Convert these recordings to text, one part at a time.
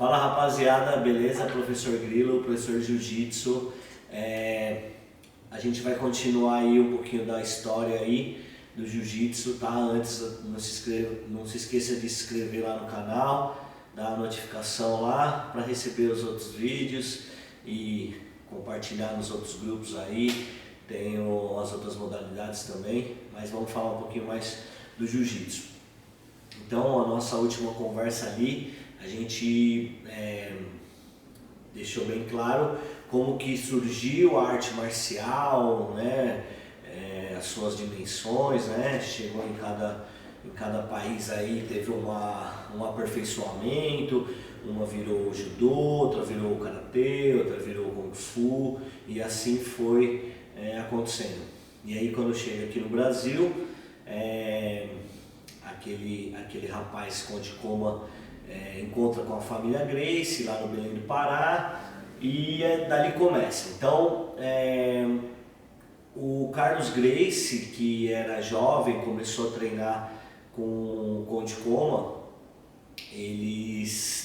Fala rapaziada, beleza? Professor Grilo, professor de Jiu-Jitsu. A gente vai continuar aí um pouquinho da história aí do Jiu-Jitsu, tá? Antes não se esqueça de se inscrever lá no canal, dar a notificação lá para receber os outros vídeos e compartilhar nos outros grupos aí. Tem as outras modalidades também, mas vamos falar um pouquinho mais do Jiu-Jitsu. Então, a nossa última conversa ali, a gente deixou bem claro como que surgiu a arte marcial, né? As suas dimensões, né? Chegou em cada país aí, teve um aperfeiçoamento, uma virou judô, outra virou karatê, outra virou kung fu, e assim foi acontecendo. E aí quando chega aqui no Brasil, aquele rapaz Conde Coma encontra com a família Gracie lá no Belém do Pará, e dali começa. Então o Carlos Gracie, que era jovem, começou a treinar com o Conde Coma.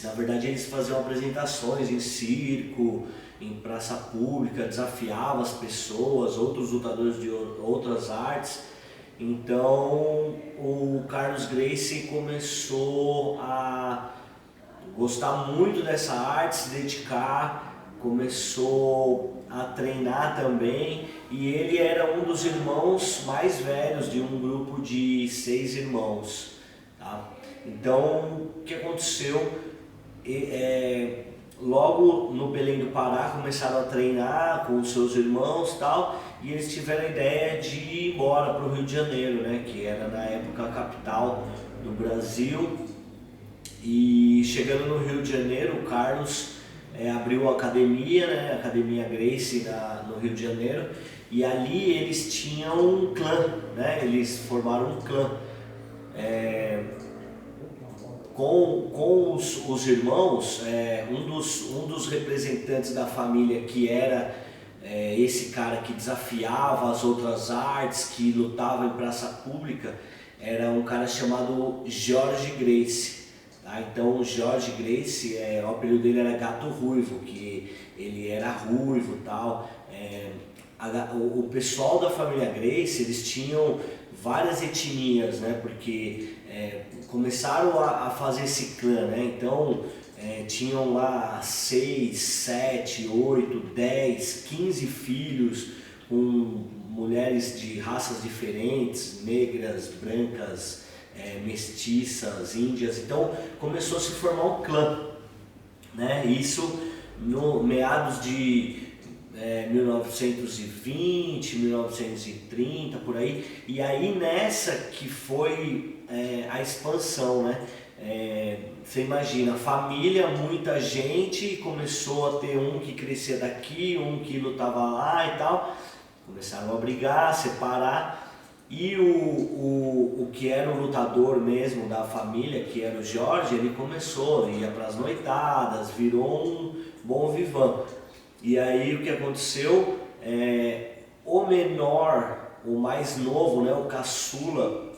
Na verdade eles faziam apresentações em circo, em praça pública, desafiavam as pessoas, outros lutadores de outras artes. Então o Carlos Gracie começou a gostar muito dessa arte, se dedicar, começou a treinar também, e ele era um dos irmãos mais velhos de um grupo de 6 irmãos, tá? Então o que aconteceu? Logo no Belém do Pará começaram a treinar com os seus irmãos e tal, e eles tiveram a ideia de ir embora para o Rio de Janeiro, né, que era na época a capital do Brasil. E chegando no Rio de Janeiro, o Carlos abriu a academia, né, a Academia Gracie no Rio de Janeiro, e ali eles tinham um clã, né, eles formaram um clã. Com os irmãos, um dos representantes da família, que era esse cara que desafiava as outras artes, que lutava em praça pública, era um cara chamado Jorge Gracie. Tá? Então o Jorge Gracie, o apelido dele era Gato Ruivo, que ele era ruivo e tal. O pessoal da família Gracie, eles tinham várias etnias, né? Porque começaram a fazer esse clã, né? Então tinham lá 6, 7, 8, 10, 15 filhos, com mulheres de raças diferentes, negras, brancas, mestiças, índias. Então começou a se formar um clã, né? Isso no meados de 1920, 1930, por aí. E aí nessa que foi a expansão, né? Você imagina, família, muita gente, começou a ter um que crescia daqui, um que lutava lá e tal. Começaram a brigar, separar. E o que era o lutador mesmo da família, que era o Jorge, ele começou, ia para as noitadas, virou um bom vivan. E aí o que aconteceu? O menor, o mais novo, né, o caçula,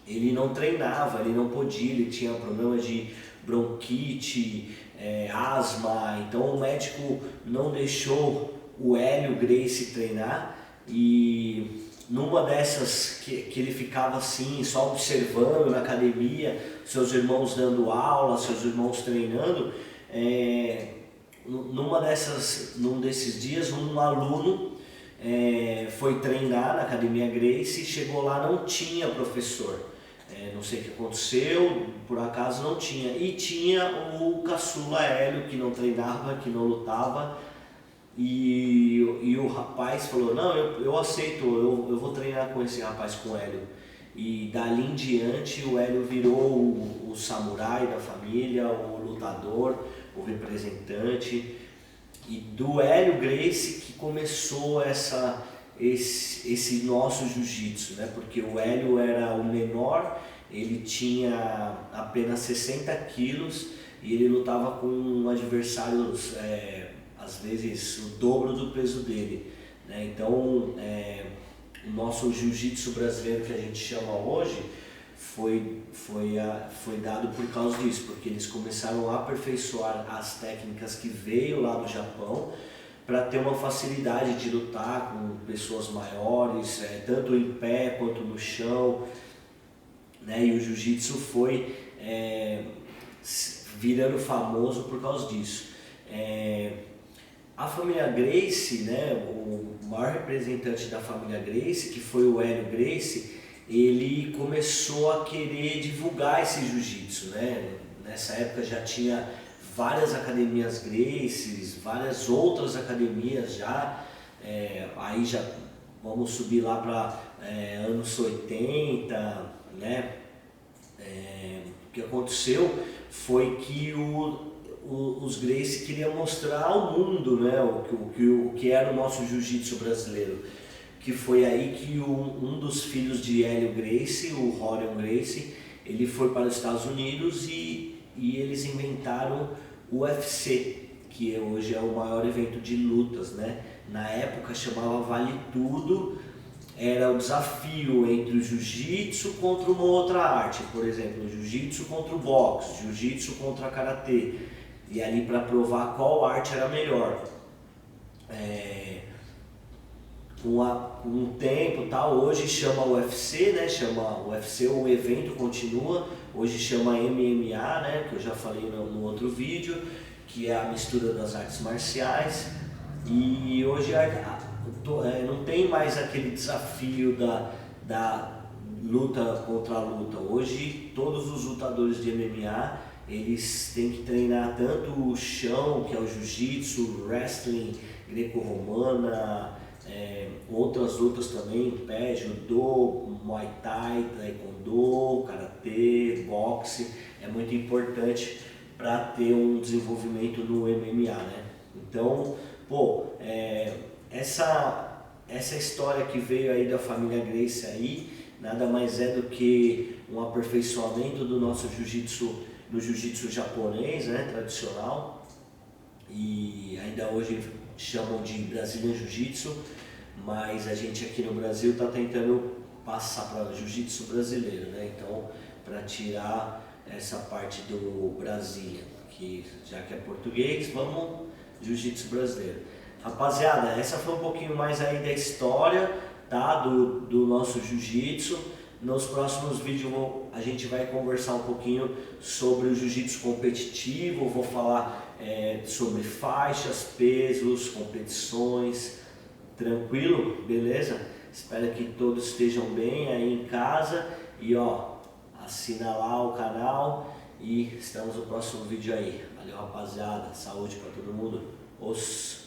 ele não treinava, ele não podia, ele tinha problema de bronquite, asma. Então o médico não deixou o Hélio Gracie treinar, e numa dessas que ele ficava assim, só observando na academia, seus irmãos dando aula, seus irmãos treinando, num desses dias, um aluno foi treinar na Academia Gracie, e chegou lá, não tinha professor. Não sei o que aconteceu, por acaso não tinha. E tinha o caçula Hélio, que não treinava, que não lutava. E o rapaz falou: não, eu aceito, eu vou treinar com esse rapaz, com o Hélio. E dali em diante o Hélio virou o samurai da família, o lutador, o representante. E do Hélio Gracie que começou esse nosso jiu-jitsu, né? Porque o Hélio era o menor, ele tinha apenas 60 quilos e ele lutava com adversários às vezes o dobro do peso dele, né? Então o nosso jiu-jitsu brasileiro, que a gente chama hoje, foi dado por causa disso, porque eles começaram a aperfeiçoar as técnicas que veio lá do Japão para ter uma facilidade de lutar com pessoas maiores, tanto em pé quanto no chão, né? E o jiu-jitsu foi virando famoso por causa disso. A família Gracie, né, o maior representante da família Gracie, que foi o Hélio Gracie, ele começou a querer divulgar esse jiu-jitsu, né? Nessa época já tinha várias academias Gracies, várias outras academias já, aí já vamos subir lá para anos 80, né? O que aconteceu foi que os Gracie queriam mostrar ao mundo, né, o que era o nosso jiu-jitsu brasileiro. Que foi aí que um dos filhos de Hélio Gracie, o Rorion Gracie, ele foi para os Estados Unidos e eles inventaram o UFC, que hoje é o maior evento de lutas, né? Na época chamava Vale Tudo, era o desafio entre o jiu-jitsu contra uma outra arte, por exemplo, o jiu-jitsu contra o boxe, jiu-jitsu contra karatê, e ali para provar qual arte era melhor. Com um tempo, tal, hoje chama UFC, né? Chama UFC, o evento continua, hoje chama MMA, né? Que eu já falei no outro vídeo, que é a mistura das artes marciais. E hoje não tem mais aquele desafio da luta contra a luta. Hoje todos os lutadores de MMA, eles têm que treinar tanto o chão, que é o jiu-jitsu, wrestling, greco-romana, outras lutas também, pé, judô, muay thai, taekwondo, karatê, boxe. É muito importante para ter um desenvolvimento no MMA, né? Então, essa história que veio aí da família Gracie aí, nada mais é do que um aperfeiçoamento do nosso jiu-jitsu, no jiu-jitsu japonês, né, tradicional, e ainda hoje chamam de Brazilian Jiu-Jitsu, mas a gente aqui no Brasil está tentando passar para o jiu-jitsu brasileiro, né? Então, para tirar essa parte do Brasília, que já que é português, vamos jiu-jitsu brasileiro. Rapaziada, essa foi um pouquinho mais aí da história, tá? Do nosso jiu-jitsu. Nos próximos vídeos a gente vai conversar um pouquinho sobre o jiu-jitsu competitivo, vou falar sobre faixas, pesos, competições, tranquilo? Beleza? Espero que todos estejam bem aí em casa e assina lá o canal e estamos no próximo vídeo aí. Valeu, rapaziada, saúde para todo mundo. Os